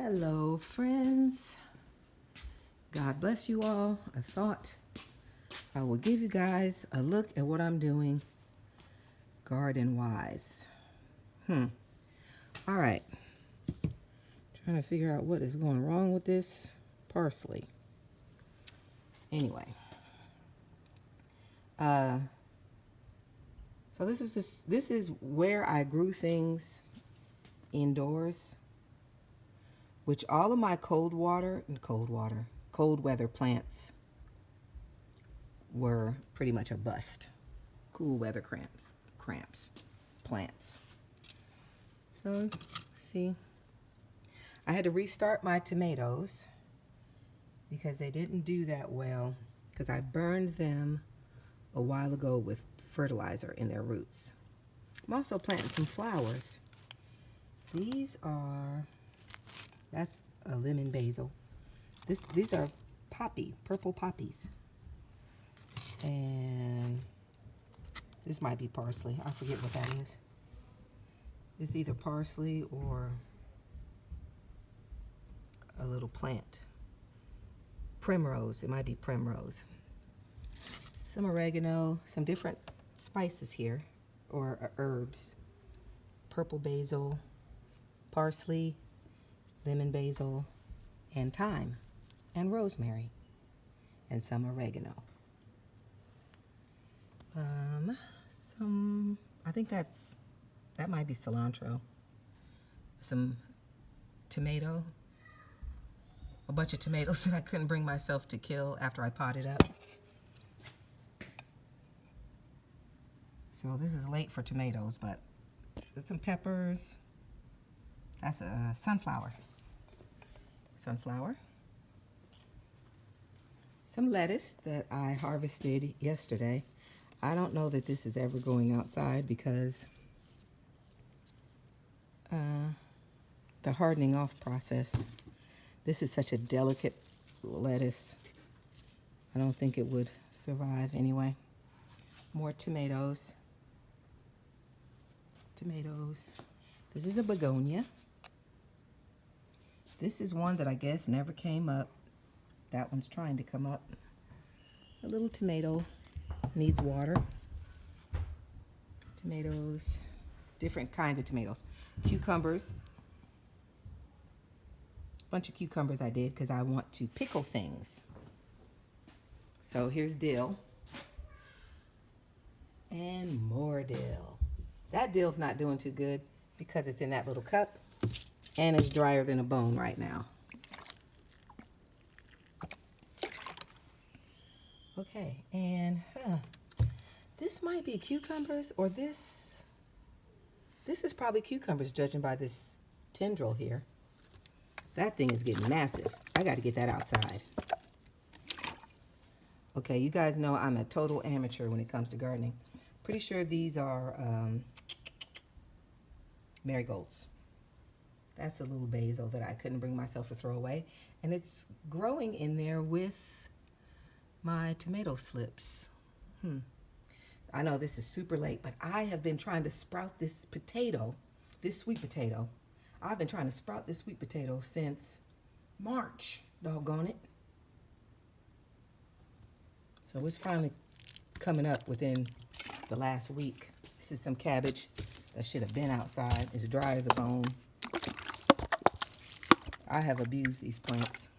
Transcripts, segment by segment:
Hello, friends. God bless you all. I thought I will give you guys a look at what I'm doing garden-wise. All right. Trying to figure out what is going wrong with this parsley. Anyway. So this is where I grew things indoors, which all of my cold weather plants were pretty much a bust. Cool weather cramps plants. So, see, I had to restart my tomatoes because they didn't do that well because I burned them a while ago with fertilizer in their roots. I'm also planting some flowers. That's a lemon basil. These are purple poppies. And this might be parsley. I forget what that is. It's either parsley or a little plant. Primrose, it might be primrose. Some oregano, some different spices here, or herbs. Purple basil, parsley, lemon basil, and thyme, and rosemary, and some oregano. I think that might be cilantro. Some tomato, a bunch of tomatoes that I couldn't bring myself to kill after I potted up. So this is late for tomatoes, but some peppers. That's a sunflower. Some lettuce that I harvested yesterday. I don't know that this is ever going outside because the hardening off process. This is such a delicate lettuce. I don't think it would survive anyway. More tomatoes. This is a begonia. This is one that I guess never came up. That one's trying to come up. A little tomato needs water. Tomatoes, different kinds of tomatoes. Cucumbers. A bunch of cucumbers I did because I want to pickle things. So here's dill. And more dill. That dill's not doing too good because it's in that little cup and it's drier than a bone right now. Okay, and this might be cucumbers, or this is probably cucumbers judging by this tendril here. That thing is getting massive. I got to get that outside. Okay, you guys know I'm a total amateur when it comes to gardening. Pretty sure these are marigolds. That's a little basil that I couldn't bring myself to throw away. And it's growing in there with my tomato slips. I know this is super late, but I have been trying to sprout this sweet potato. I've been trying to sprout this sweet potato since March, doggone it. So it's finally coming up within the last week. This is some cabbage that should have been outside. It's dry as a bone. I have abused these plants.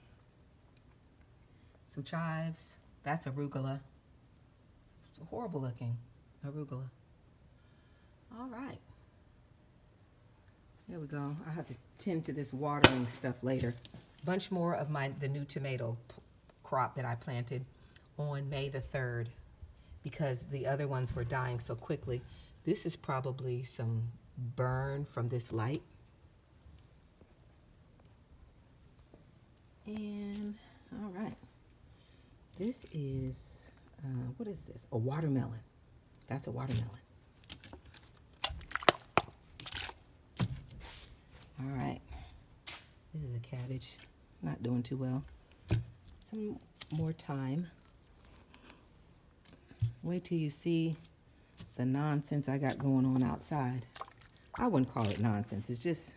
Some chives. That's arugula. It's horrible looking arugula. All right. Here we go. I have to tend to this watering stuff later. A bunch more of the new tomato crop that I planted on May the 3rd because the other ones were dying so quickly. This is probably some burn from this light. And, all right. This is, what is this? A watermelon. That's a watermelon. All right. This is a cabbage. Not doing too well. Some more thyme. Wait till you see the nonsense I got going on outside. I wouldn't call it nonsense. It's just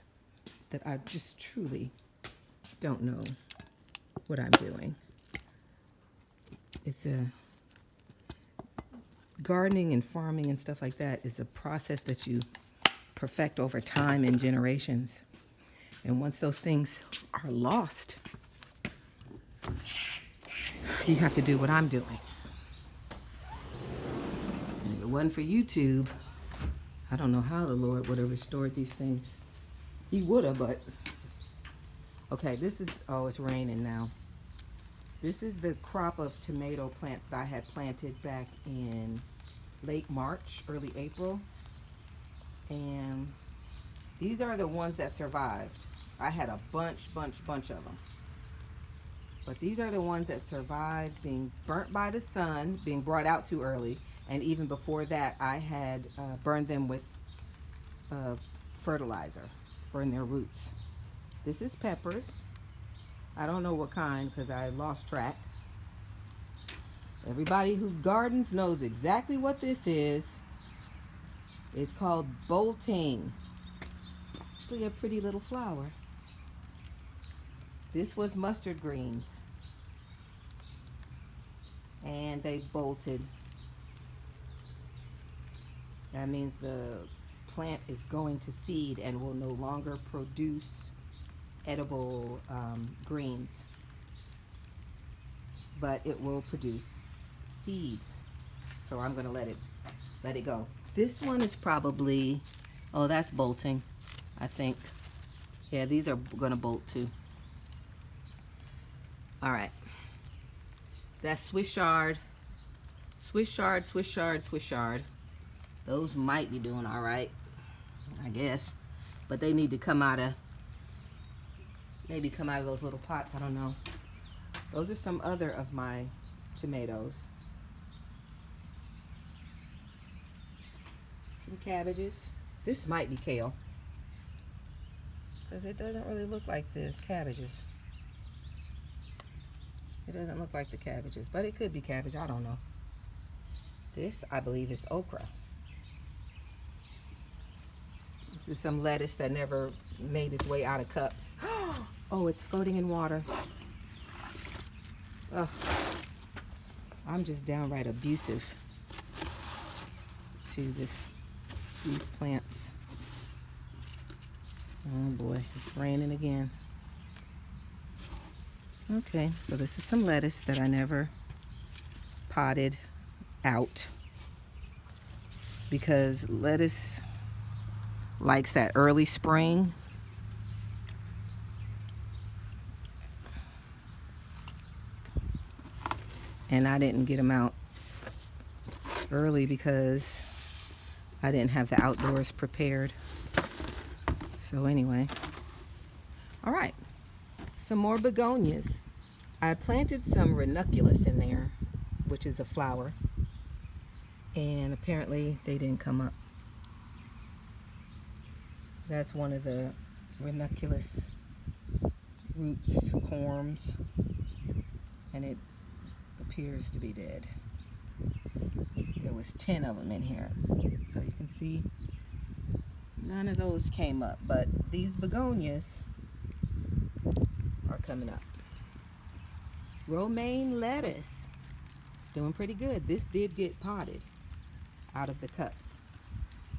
that I just truly don't know what I'm doing. It's a gardening and farming and stuff like that is a process that you perfect over time and generations. And once those things are lost, you have to do what I'm doing. And if it wasn't for YouTube, I don't know how the Lord would have restored these things. He would have, but... Okay, this is... Oh, it's raining now. This is the crop of tomato plants that I had planted back in late March, early April. And these are the ones that survived. I had a bunch of them. But these are the ones that survived being burnt by the sun, being brought out too early. And even before that, I had burned them with fertilizer, burned their roots. This is peppers. I don't know what kind because I lost track. Everybody who gardens knows exactly what this is. It's called bolting. Actually a pretty little flower. This was mustard greens. And they bolted. That means the plant is going to seed and will no longer produce edible greens. But it will produce seeds. So I'm going to let it go. This one is probably, oh, that's bolting, I think. Yeah, these are going to bolt too. All right. That's Swiss chard. Swiss chard, Swiss chard, Swiss chard. Those might be doing all right, I guess. But they need to come out of, maybe come out of those little pots. I don't know. Those are some other of my tomatoes. Some cabbages. This might be kale, because it doesn't really look like the cabbages. It doesn't look like the cabbages, but it could be cabbage. I don't know. This, I believe, is okra. This is some lettuce that never made its way out of cups. Oh, it's floating in water. Ugh. I'm just downright abusive to these plants. Oh boy, it's raining again. Okay, so this is some lettuce that I never potted out because lettuce likes that early spring. And I didn't get them out early because I didn't have the outdoors prepared. So anyway, all right, some more begonias. I planted some ranunculus in there, which is a flower, and apparently they didn't come up. That's one of the ranunculus roots, corms, and it appears to be dead. There was 10 of them in here, so you can see none of those came up, but these begonias are coming up. Romaine lettuce, it's doing pretty good. This did get potted out of the cups.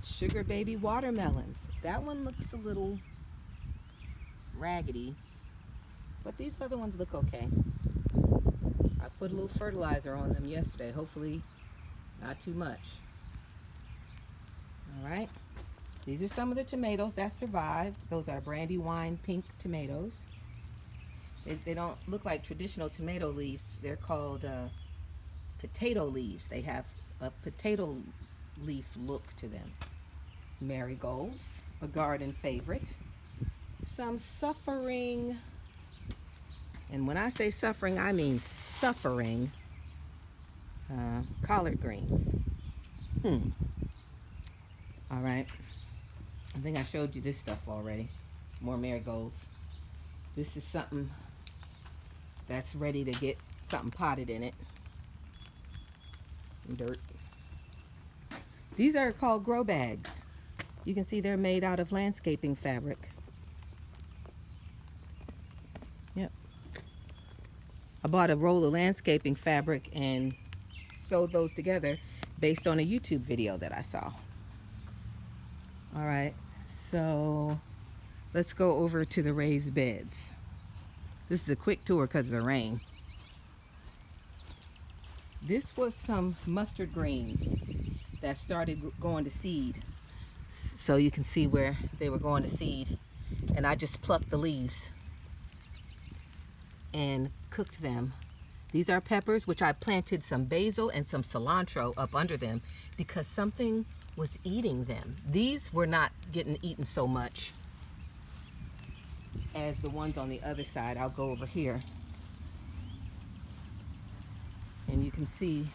Sugar baby watermelons, that one looks a little raggedy, but these other ones look okay. I put a little fertilizer on them yesterday, hopefully not too much. All right, these are some of the tomatoes that survived. Those are Brandywine pink tomatoes. They don't look like traditional tomato leaves. They're called potato leaves. They have a potato leaf look to them. Marigolds, a garden favorite. Some suffering, and when I say suffering, I mean suffering, collard greens. All right, I think I showed you this stuff already. More marigolds. This is something that's ready to get something potted in it. Some dirt. These are called grow bags. You can see they're made out of landscaping fabric. Yep. I bought a roll of landscaping fabric and sewed those together based on a YouTube video that I saw. All right, so let's go over to the raised beds. This is a quick tour because of the rain. This was some mustard greens that started going to seed. So you can see where they were going to seed. And I just plucked the leaves and cooked them. These are peppers, which I planted some basil and some cilantro up under them because something was eating them. These were not getting eaten so much as the ones on the other side. I'll go over here. And you can see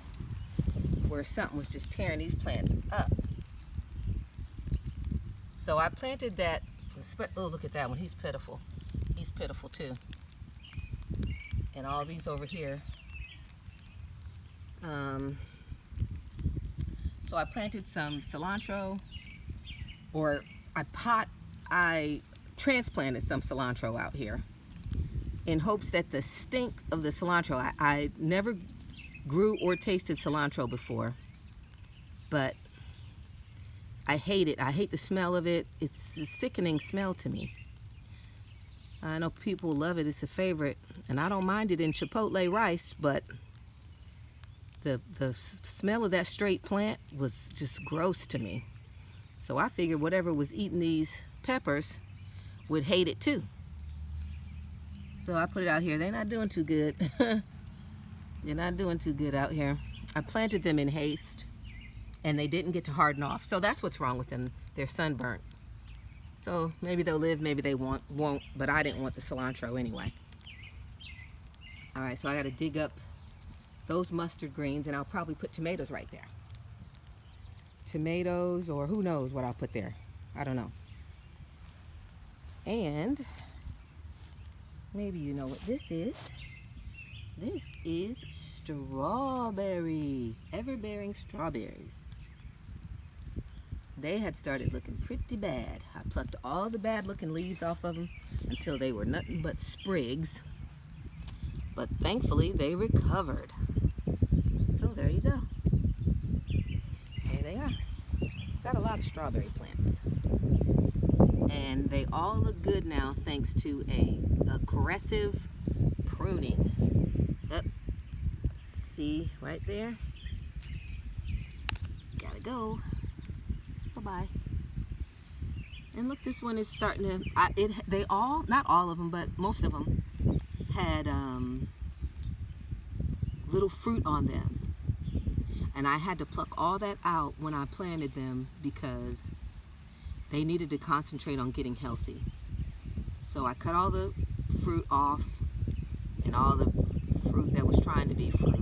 where something was just tearing these plants up. So I planted that. Oh, look at that one. He's pitiful. He's pitiful too. And all these over here. So I planted some cilantro, or I transplanted some cilantro out here in hopes that the stink of the cilantro, I never grew or tasted cilantro before, but I hate it. I hate the smell of it. It's a sickening smell to me. I know people love it. It's a favorite, and I don't mind it in Chipotle rice, but the smell of that straight plant was just gross to me. So I figured whatever was eating these peppers would hate it too. So I put it out here. They're not doing too good. They're not doing too good out here. I planted them in haste, and they didn't get to harden off. So that's what's wrong with them. They're sunburnt. So maybe they'll live, maybe they won't, but I didn't want the cilantro anyway. All right, so I got to dig up those mustard greens, and I'll probably put tomatoes right there. Tomatoes, or who knows what I'll put there. I don't know. And maybe you know what this is. This is strawberry, ever-bearing strawberries. They had started looking pretty bad. I plucked all the bad-looking leaves off of them until they were nothing but sprigs. But thankfully, they recovered. So there you go. There they are. Got a lot of strawberry plants. And they all look good now thanks to a aggressive pruning. Up. See right there? Gotta go. Bye-bye. And look, this one is starting to, they all, not all of them, but most of them had little fruit on them. And I had to pluck all that out when I planted them because they needed to concentrate on getting healthy. So I cut all the fruit off and all the fruit that was trying to be fruit.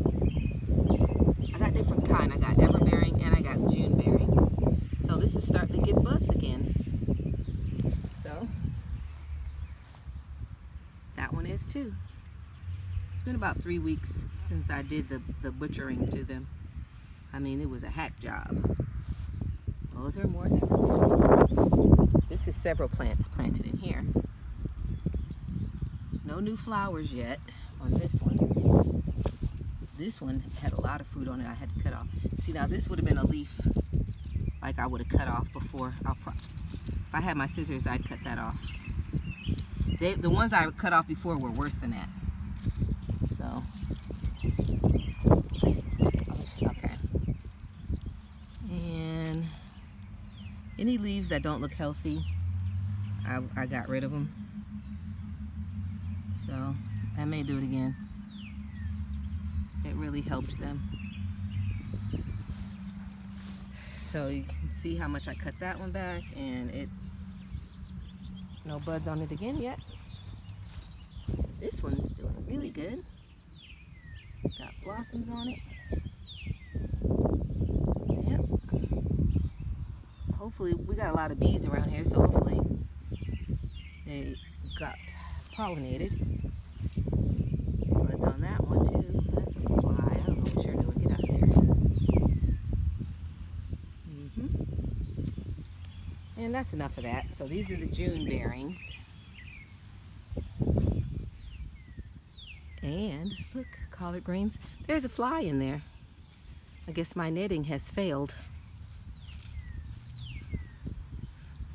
I got different kind. I got everbearing and I got June bearing. So this is starting to get buds again. So that one is too. It's been about 3 weeks since I did the butchering to them. I mean, it was a hack job. Those are more than. This is several plants planted in here. No new flowers yet on this one. This one had a lot of fruit on it I had to cut off. See, now this would have been a leaf like I would have cut off before. If I had my scissors, I'd cut that off. The ones I cut off before were worse than that. So, okay. And any leaves that don't look healthy, I got rid of them. So, I may do it again. It really helped them. So you can see how much I cut that one back, and no buds on it again yet. This one's doing really good. Got blossoms on it. Yep. Hopefully, we got a lot of bees around here, so hopefully they got pollinated. Buds on that one too. That's a fly. I don't know what you're doing. Get out of there. And that's enough of that. So these are the June bearings. Look, collard greens. There's a fly in there. I guess my netting has failed.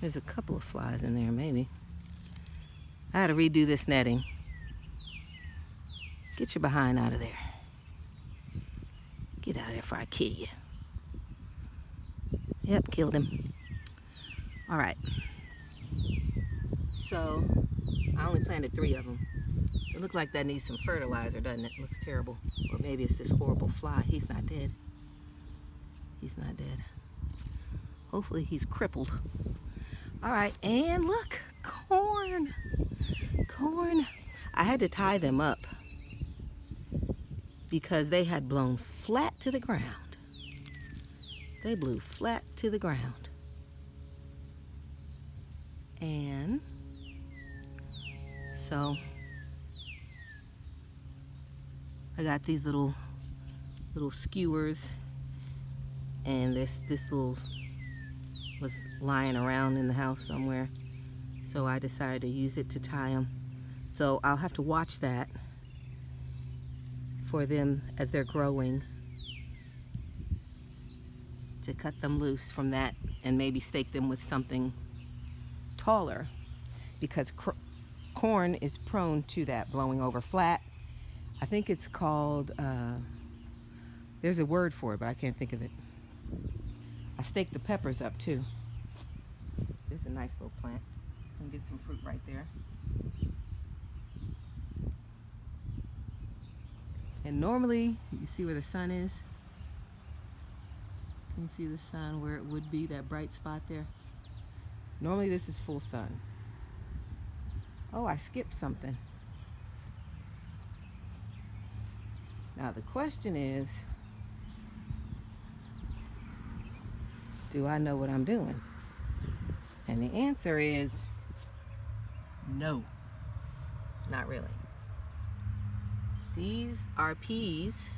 There's a couple of flies in there, maybe. I had to redo this netting. Get your behind out of there. Get out of there before I kill you. Yep, killed him. All right. So, I only planted 3 of them. It looks like that needs some fertilizer, doesn't it? Looks terrible. Or maybe it's this horrible fly. He's not dead. He's not dead. Hopefully he's crippled. All right, and look, corn. Corn. I had to tie them up because they had blown flat to the ground. They blew flat to the ground. And so I got these little skewers, and this little was lying around in the house somewhere, so I decided to use it to tie them. So I'll have to watch that for them as they're growing, to cut them loose from that and maybe stake them with something taller, because corn is prone to that blowing over flat. I think it's called, there's a word for it, but I can't think of it. I staked the peppers up too. This is a nice little plant. Can get some fruit right there. And normally, you see where the sun is? Can you see the sun where it would be, that bright spot there? Normally this is full sun. Oh, I skipped something. Now the question is, do I know what I'm doing? And the answer is no, not really. These are peas.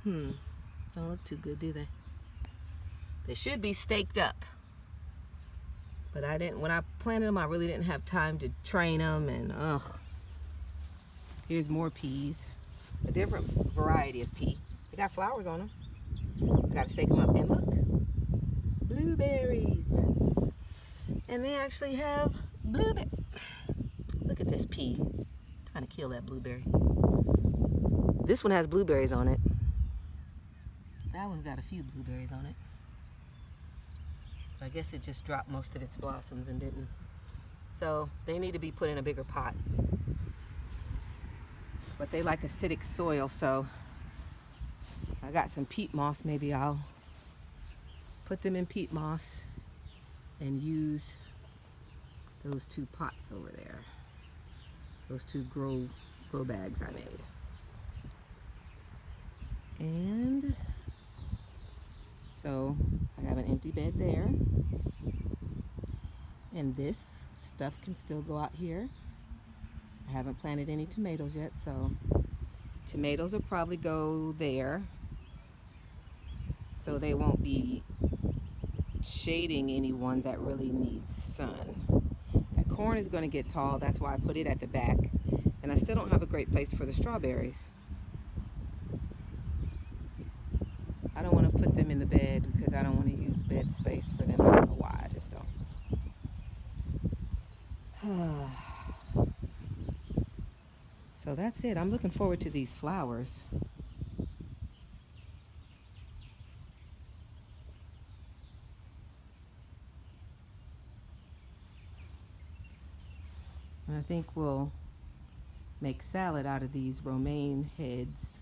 Don't look too good, do they? They should be staked up. But I didn't, when I planted them, I really didn't have time to train them, and here's more peas. A different variety of pea. They got flowers on them. I gotta stake them up. And look, blueberries. And they actually have blueberries. Look at this pea. Trying to kill that blueberry. This one has blueberries on it. That one's got a few blueberries on it. But I guess it just dropped most of its blossoms and didn't. So they need to be put in a bigger pot. But they like acidic soil, so I got some peat moss. Maybe I'll put them in peat moss and use those 2 pots over there. Those 2 grow bags I made. And so I have an empty bed there. And this stuff can still go out here. I haven't planted any tomatoes yet, so tomatoes will probably go there, so they won't be shading anyone that really needs sun. That corn is going to get tall, that's why I put it at the back. And I still don't have a great place for the strawberries. I don't want to put them in the bed because I don't want to use bed space for them. I don't know why, I just don't. So that's it. I'm looking forward to these flowers. And I think we'll make salad out of these romaine heads,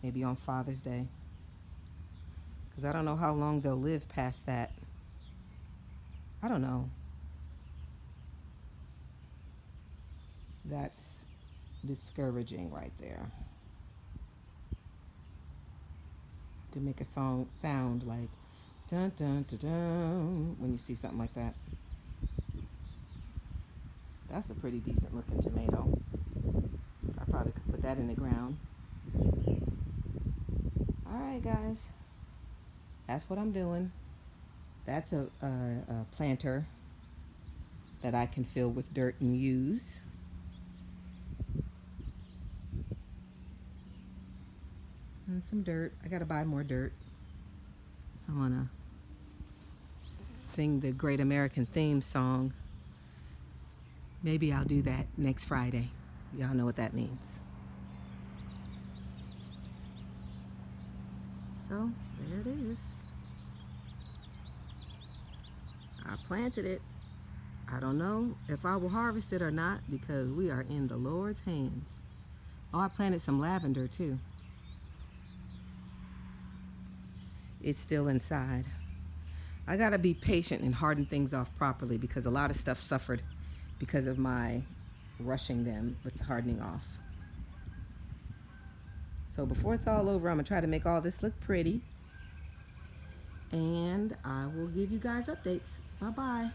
maybe on Father's Day. Because I don't know how long they'll live past that. I don't know. That's discouraging right there. To make a song sound like dun dun dun dun when you see something like that. That's a pretty decent looking tomato. I probably could put that in the ground. Alright guys, that's what I'm doing. That's a planter that I can fill with dirt and use. And some dirt. I gotta buy more dirt. I wanna sing the Great American Theme song. Maybe I'll do that next Friday. Y'all know what that means. So there it is. I planted it. I don't know if I will harvest it or not because we are in the Lord's hands. Oh, I planted some lavender too. It's still inside. I gotta be patient and harden things off properly because a lot of stuff suffered because of my rushing them with the hardening off. So before it's all over, I'm gonna try to make all this look pretty. And I will give you guys updates. Bye-bye.